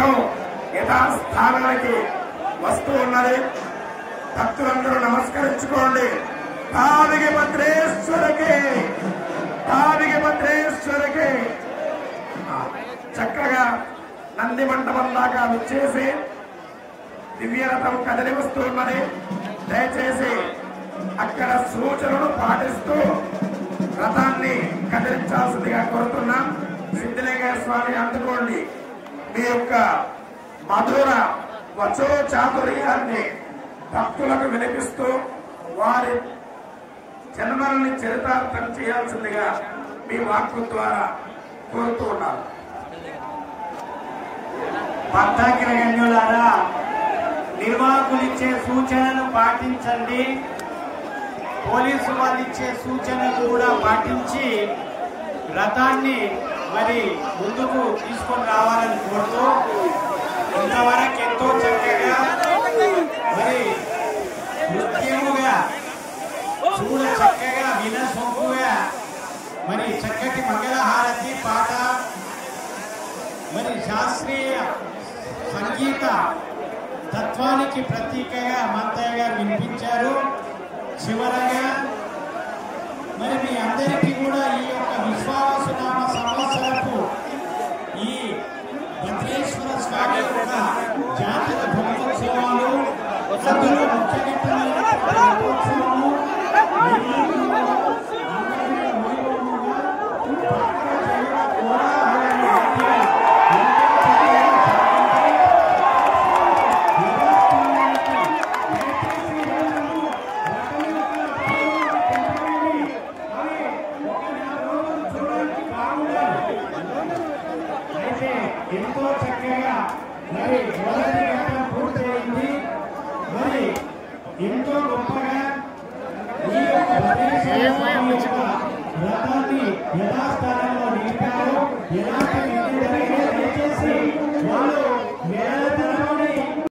రథం యథాస్థానానికి వస్తూ ఉన్నది. భక్తులందరూ నమస్కరించుకోండి. తావిగి భద్రేశ్వరికి, తావిగి భద్రేశ్వరికి. చక్కగా నంది మండపం దాకా వచ్చేసి దివ్యరథం కదిలి వస్తూ ఉన్నది. దయచేసి అక్కడ సూచనలు పాటిస్తూ రథాన్ని కదిలించాల్సిందిగా కోరుతున్నాం. సిద్ధిలింగేశ్వర స్వామి అందుకోండి. మీ యొక్క మధుర వచో చాతుర్యాన్ని భక్తులకు వినిపిస్తూ వారి జన్మల్ని చరితార్థం చేయాల్సిందిగా మీ వాక్కు ద్వారా కోరుతూ ఉన్నారు. భక్తగ్రహణ్యులారా, నిర్వాహకులు ఇచ్చే సూచనలు పాటించండి. పోలీసు వాళ్ళు ఇచ్చే సూచనలు కూడా పాటించి రథాన్ని మరి ముందుకు తీసుకొని రావాలని కోరుతూ, ఇంతవరకు ఎంతో చక్కగా మరి నృత్యముగా చూడ చక్కగా వినసొంపుగా మరి చక్కటి మంగళహారతి పాట మరి శాస్త్రీయ సంగీత తత్వానికి ప్రతీకగా మంతయ్య గారు వినిపించారు. చివరగా మరి మీ అందరికీ కూడా ఈ యొక్క విశ్వావసునామ సంవత్సరపు ఈ భద్రేశ్వర స్వామి యొక్క జాతర బ్రహ్మోత్సవాలు, అందులో ముఖ్యమైన రథోత్సవము ఎంతో చక్కగా మరి మొదటి ఘట్టం పూర్తయింది. మరి ఎంతో గొప్పగా ఈ యొక్క రథాన్ని యథాస్థానంలో నిలిపారు.